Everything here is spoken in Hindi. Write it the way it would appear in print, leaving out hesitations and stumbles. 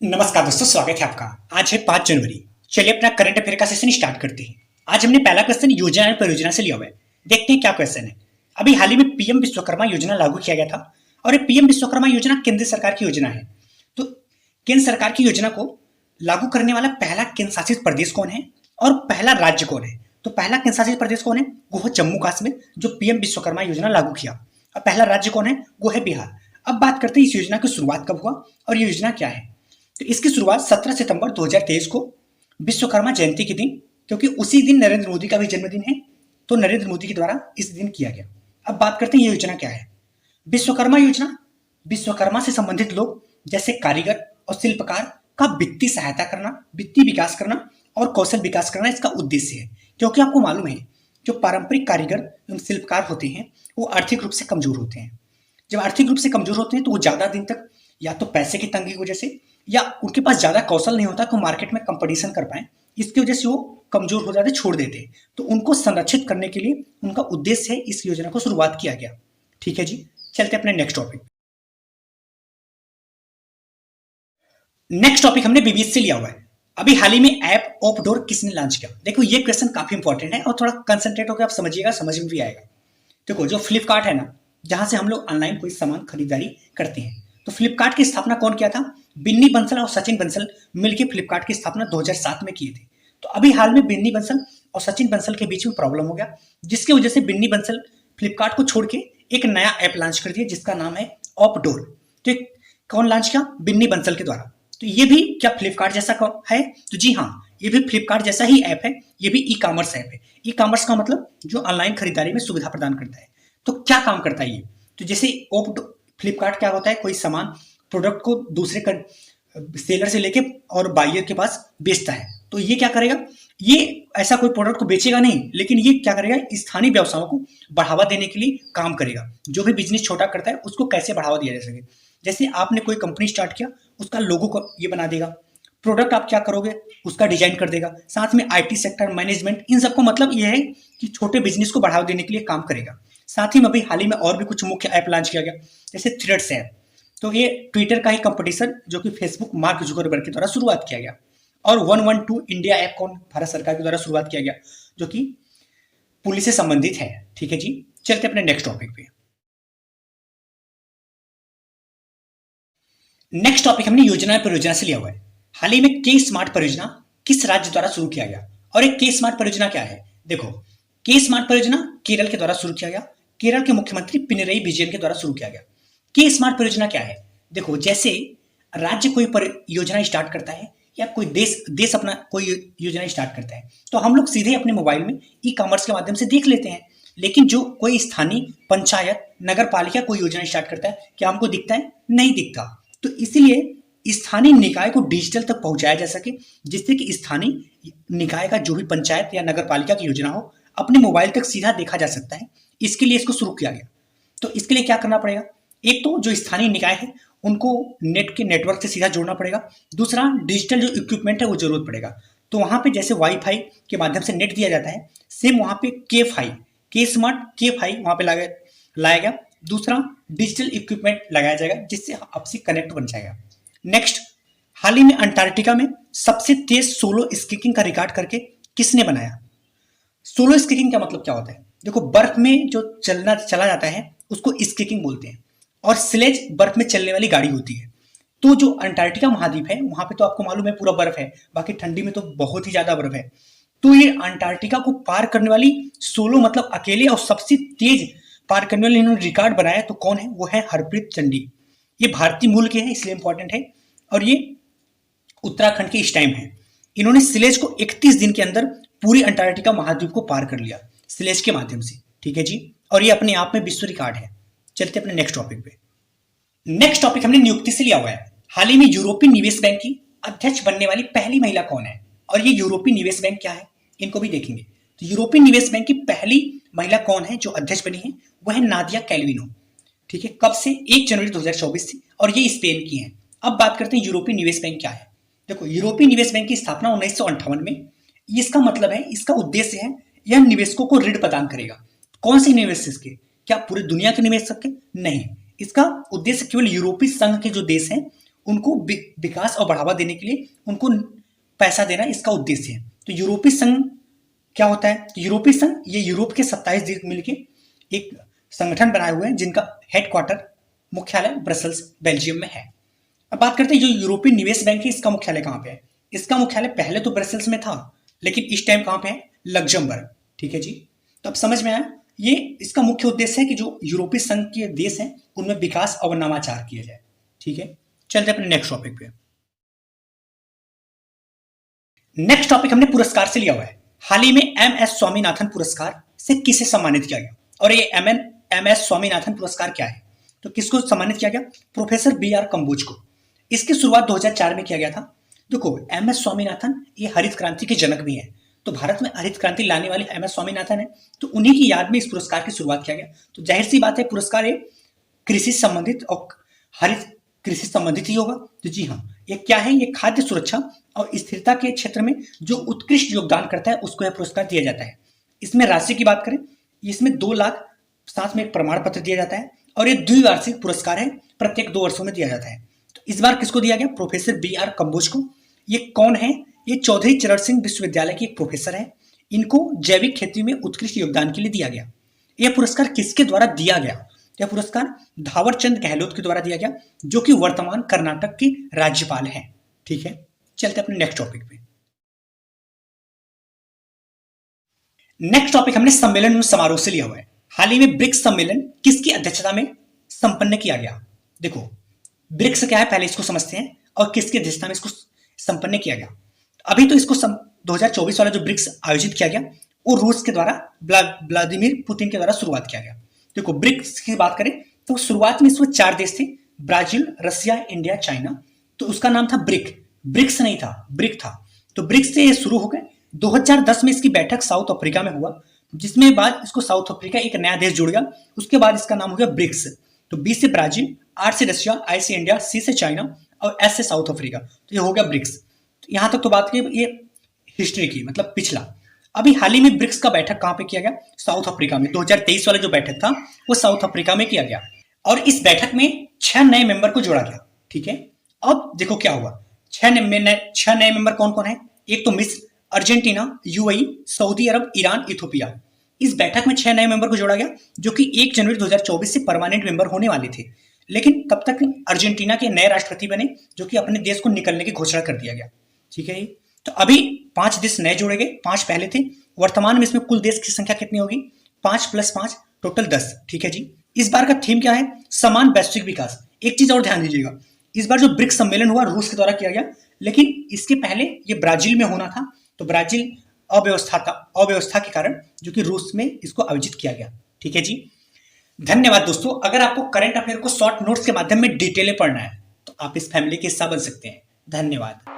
नमस्कार दोस्तों, स्वागत है आपका। आज है 5 जनवरी। चलिए अपना करंट अफेयर का सेशन स्टार्ट करते हैं। आज हमने पहला क्वेश्चन योजना और परियोजना से लिया हुआ है। देखते हैं क्या क्वेश्चन है। अभी हाल ही में पीएम विश्वकर्मा योजना लागू किया गया था और ये पीएम विश्वकर्मा योजना केंद्र सरकार की योजना है। तो केंद्र सरकार की योजना को लागू करने वाला पहला केंद्र शासित प्रदेश कौन है और पहला राज्य कौन है? तो पहला केंद्र शासित प्रदेश कौन है? वो है जम्मू कश्मीर, जो पीएम विश्वकर्मा योजना लागू किया। और पहला राज्य कौन है? वो है बिहार। अब बात करते हैं इस योजना की शुरुआत कब हुआ और ये योजना क्या है। तो इसकी शुरुआत 17 सितंबर 2023 को विश्वकर्मा जयंती के दिन, क्योंकि उसी दिन नरेंद्र मोदी का भी जन्मदिन है, तो नरेंद्र मोदी के द्वारा इस दिन किया गया। अब बात करते हैं ये योजना क्या है। विश्वकर्मा योजना विश्वकर्मा से संबंधित लोग जैसे कारीगर और शिल्पकार का वित्तीय सहायता करना, वित्तीय विकास करना और कौशल विकास करना इसका उद्देश्य है। क्योंकि आपको मालूम है जो पारंपरिक कारीगर एवं शिल्पकार होते हैं वो आर्थिक रूप से कमजोर होते हैं। जब आर्थिक रूप से कमजोर होते हैं तो वो ज्यादा दिन तक या तो पैसे की तंगी की वजह से या उनके पास ज्यादा कौशल नहीं होता तो मार्केट में कंपटीशन कर पाए, इसकी वजह से वो कमजोर हो जाते, छोड़ देते। तो उनको संरक्षित करने के लिए उनका उद्देश्य है इस योजना को शुरुआत किया गया। ठीक है जी, चलते अपने नेक्स्ट टॉपिक। नेक्स्ट टॉपिक हमने बीबीएस से लिया हुआ है। अभी हाल ही में ऐप ऑपडोर किसने लॉन्च किया? देखो ये क्वेश्चन काफी इंपॉर्टेंट है और थोड़ा कंसंट्रेट होकर आप समझिएगा, समझ में भी आएगा। देखो जो फ्लिपकार्ट है ना, जहां से हम लोग ऑनलाइन कोई सामान खरीदारी करते हैं, तो फ्लिपकार्ट की स्थापना कौन किया था? बिन्नी बंसल और सचिन बंसल मिलकर फ्लिपकार्ट की स्थापना 2007 में किए थे। तो अभी हाल में बिन्नी बंसल और सचिन बंसल के बीच में प्रॉब्लम हो गया, जिसकी वजह से बिन्नी बंसल फ्लिपकार्ट को छोड़ के एक नया ऐप लॉन्च कर दिया जिसका नाम है ऑपडोर। तो कौन लॉन्च किया? बिन्नी बंसल के द्वारा। तो ये भी क्या फ्लिपकार्ट जैसा है? तो जी हाँ, ये भी फ्लिपकार्ट जैसा ही ऐप है। ये भी ई कॉमर्स ऐप है। ई कॉमर्स का मतलब जो ऑनलाइन खरीदारी में सुविधा प्रदान करता है। तो क्या काम करता है ये? तो जैसे फ्लिपकार्ट क्या होता है, कोई सामान प्रोडक्ट को दूसरे सेलर से लेके और बायर के पास बेचता है। तो ये क्या करेगा? ये ऐसा कोई प्रोडक्ट को बेचेगा नहीं, लेकिन ये क्या करेगा? स्थानीय व्यवसायों को बढ़ावा देने के लिए काम करेगा। जो भी बिजनेस छोटा करता है उसको कैसे बढ़ावा दिया जा सके। जैसे आपने कोई कंपनी स्टार्ट किया, उसका लोगो को ये बना देगा। प्रोडक्ट आप क्या करोगे उसका डिजाइन कर देगा। साथ में आईटी सेक्टर, मैनेजमेंट, इन सबको मतलब ये है कि छोटे बिजनेस को बढ़ावा देने के लिए काम करेगा। साथ ही में अभी हाल ही में और भी कुछ मुख्य ऐप लॉन्च किया गया, जैसे थ्रेड्स ऐप। तो ये ट्विटर का ही कंपटीशन जो कि फेसबुक मार्क जुकरबर्ग के द्वारा शुरुआत किया गया। और 112 इंडिया ऐप कौन? भारत सरकार के द्वारा शुरुआत किया गया, जो कि पुलिस से संबंधित है। ठीक है जी, चलते अपने नेक्स्ट टॉपिक पे। नेक्स्ट टॉपिक हमने योजना परियोजना से लिया हुआ है। हाल ही में के स्मार्ट परियोजना किस राज्य द्वारा शुरू किया गया? और एक के स्मार्ट परियोजना क्या है? देखो, के स्मार्ट परियोजना केरल के द्वारा शुरू किया गया। केरल के मुख्यमंत्री पिनरई विजयन के द्वारा शुरू किया गया। के स्मार्ट परियोजना क्या है? देखो, जैसे राज्य कोई योजना स्टार्ट करता है या कोई देश अपना कोई योजना स्टार्ट करता है, तो हम लोग सीधे अपने मोबाइल में ई कॉमर्स के माध्यम से देख लेते हैं। लेकिन जो कोई स्थानीय पंचायत, नगर पालिका कोई योजना स्टार्ट करता है, क्या हमको दिखता है? नहीं दिखता। तो इसीलिए स्थानीय निकाय को डिजिटल तक पहुंचाया जा सके, जिससे कि स्थानीय निकाय का जो भी पंचायत या नगर पालिका की योजना हो अपने मोबाइल तक सीधा देखा जा सकता है। इसके लिए इसको शुरू किया गया। तो इसके लिए क्या करना पड़ेगा? एक तो जो स्थानीय निकाय है उनको नेट के नेटवर्क से सीधा जोड़ना पड़ेगा। दूसरा, डिजिटल जो इक्विपमेंट है वो जरूरत पड़ेगा। तो वहां पे जैसे वाईफाई के माध्यम से नेट दिया जाता है, सेम वहां पे के स्मार्ट के फाई वहां पे लाया गया। दूसरा, डिजिटल इक्विपमेंट लगाया जाएगा जिससे आपसी कनेक्ट बन जाएगा। नेक्स्ट, हाल ही में अंटार्कटिका में सबसे तेज सोलो स्कीइंग का रिकॉर्ड करके किसने बनाया? सोलो स्कीइंग का मतलब क्या होता है? देखो, बर्फ में जो चला जाता है उसको स्कीइंग बोलते हैं, और स्लेज बर्फ में चलने वाली गाड़ी होती है। तो जो अंटार्कटिका महाद्वीप है वहां पे तो आपको मालूम है पूरा बर्फ है, बाकी ठंडी में तो बहुत ही ज्यादा बर्फ है। तो ये अंटार्कटिका को पार करने वाली सोलो मतलब अकेले और सबसे तेज पार करने वाले इन्होंने रिकॉर्ड बनाया। तो कौन है? वो है हरप्रीत चंडी। ये भारतीय मूल के हैं इसलिए इंपॉर्टेंट है, और ये उत्तराखंड के इस टाइम है। इन्होंने स्लेज को 31 दिन के अंदर पूरी अंटार्कटिका महाद्वीप को पार कर लिया स्लेज के माध्यम से। ठीक है जी, और ये अपने आप में विश्व रिकॉर्ड है। चलते अपने नेक्स्ट टॉपिक पे। नेक्स्ट टॉपिक हमने नियुक्ति से लिया हुआ है। हाल ही में यूरोपीय निवेश बैंक की अध्यक्ष बनने वाली पहली महिला कौन है? और ये यूरोपीय निवेश बैंक क्या है इनको भी देखेंगे। तो यूरोपीय निवेश बैंक की पहली महिला कौन है जो अध्यक्ष बनी है? वह है नादिया कैल्विनो। ठीक है, कब से? 1 जनवरी 2024 से, और ये स्पेन की है। अब बात करते हैं यूरोपीय निवेश बैंक क्या है। देखो, यूरोपीय निवेश बैंक की स्थापना 1958 में। इसका मतलब है, इसका उद्देश्य है यह निवेशकों को ऋण प्रदान करेगा। कौन से निवेशक के? क्या पूरी दुनिया के निवेशक के? नहीं, इसका उद्देश्य केवल यूरोपीय संघ के जो देश हैं उनको विकास और बढ़ावा देने के लिए उनको पैसा देना इसका उद्देश्य है। तो यूरोपीय संघ क्या होता है? तो यूरोपीय संघ ये यूरोप के 27 देश मिलकर एक संगठन बनाए हुए हैं जिनका हेडक्वार्टर मुख्यालय ब्रसल्स बेल्जियम में है। अब बात करते हैं जो यूरोपीय निवेश बैंक है इसका मुख्यालय कहाँ पे है? इसका मुख्यालय पहले तो ब्रसल्स में था, लेकिन इस टाइम कहाँ पे है? लग्जमबर्ग। ठीक है जी, तो अब समझ में आया। ये इसका मुख्य उद्देश्य है कि जो यूरोपीय संघ के देश हैं उनमें विकास और नवाचार किया जाए। ठीक है, चलते अपने नेक्स्ट टॉपिक पे। नेक्स्ट टॉपिक हमने पुरस्कार से लिया हुआ है। हाल ही में MS स्वामीनाथन पुरस्कार से किसे सम्मानित किया गया? और ये MS स्वामीनाथन पुरस्कार क्या है? तो किसको सम्मानित किया गया? प्रोफेसर BR कम्बोज को। इसकी शुरुआत 2004 में किया गया था। देखो MS स्वामीनाथन ये हरित क्रांति के जनक भी हैं, तो भारत में हरित क्रांति लाने वाले MS स्वामीनाथन है, तो उन्हीं की याद में इस पुरस्कार की शुरुआत किया गया। तो जाहिर सी बात है पुरस्कार एक कृषि संबंधित और हरित कृषि संबंधित ही होगा। तो जी हाँ, ये क्या है? ये खाद्य सुरक्षा और स्थिरता के क्षेत्र में जो उत्कृष्ट योगदान करता है उसको यह पुरस्कार दिया जाता है। इसमें राशि की बात करें, इसमें 2 लाख, साथ में एक प्रमाण पत्र दिया जाता है और ये द्विवार्षिक पुरस्कार है, प्रत्येक 2 वर्षों में दिया जाता है। तो इस बार किसको दिया गया? प्रोफेसर BR कम्बोज को। ये कौन है? ये चौधरी चरण सिंह विश्वविद्यालय के एक प्रोफेसर है। इनको जैविक खेती में उत्कृष्ट योगदान के लिए दिया गया। यह पुरस्कार किसके द्वारा दिया गया? यह पुरस्कार थावरचंद गहलोत के द्वारा दिया गया, जो कि वर्तमान कर्नाटक के राज्यपाल हैं। ठीक है, चलते अपने नेक्स्ट टॉपिक पे। नेक्स्ट टॉपिक हमने सम्मेलन एवं समारोह से लिया हुआ है। हाल ही में ब्रिक्स सम्मेलन किसकी अध्यक्षता में संपन्न किया गया? देखो ब्रिक्स क्या है पहले इसको समझते हैं और किसकी अध्यक्षता में इसको संपन्न किया गया। अभी तो इसको 2024 वाला जो ब्रिक्स आयोजित किया गया वो रूस के द्वारा व्लादिमीर पुतिन के द्वारा शुरुआत किया गया। देखो ब्रिक्स की बात करें तो शुरुआत में इसमें 4 देश थे, ब्राजील, रसिया, इंडिया, चाइना। तो उसका नाम था ब्रिक्स नहीं था, ब्रिक था। तो ब्रिक्स से ये शुरू हो गए। 2010 में इसकी बैठक साउथ अफ्रीका में हुआ, जिसमें बाद इसको साउथ अफ्रीका एक नया देश जुड़ गया। उसके बाद इसका नाम हो गया ब्रिक्स। तो B से ब्राजील, R से रशिया, I से इंडिया, C से चाइना और S से साउथ अफ्रीका। तो ये हो गया ब्रिक्स। यहां तक तो बात की ये हिस्ट्री की, मतलब पिछला। अभी हाल ही में ब्रिक्स का बैठक कहां पे किया गया? साउथ अफ्रीका में। 2023 वाला जो बैठक था वो साउथ अफ्रीका में किया गया और इस बैठक में 6 नए मेंबर को जोड़ा गया। ठीक है, अब देखो क्या हुआ। 6 नए मेंबर कौन कौन है? एक तो मिस्र, अर्जेंटीना, UAE, सऊदी अरब, ईरान, इथोपिया। इस बैठक में 6 नए मेंबर को जोड़ा गया जो कि 1 जनवरी 2024 से परमानेंट मेंबर होने वाले थे, लेकिन तब तक अर्जेंटीना के नए राष्ट्रपति बने जो कि अपने देश को निकलने की घोषणा कर दिया गया। ठीक है, तो अभी 5 देश नए जोड़े गए, 5 पहले थे। वर्तमान में इसमें कुल देश की संख्या कितनी होगी? 5 + 5 टोटल 10। ठीक है जी, इस बार का थीम क्या है? समान वैश्विक विकास। एक चीज और ध्यान दीजिएगा, इस बार जो ब्रिक्स सम्मेलन हुआ रूस के द्वारा किया गया, लेकिन इसके पहले ये ब्राजील में होना था। तो ब्राजील अव्यवस्था के कारण जो कि रूस में इसको आयोजित किया गया। ठीक है जी, धन्यवाद दोस्तों। अगर आपको करंट अफेयर को शॉर्ट नोट्स के माध्यम में डिटेल में पढ़ना है तो आप इस फैमिली के हिस्सा बन सकते हैं। धन्यवाद।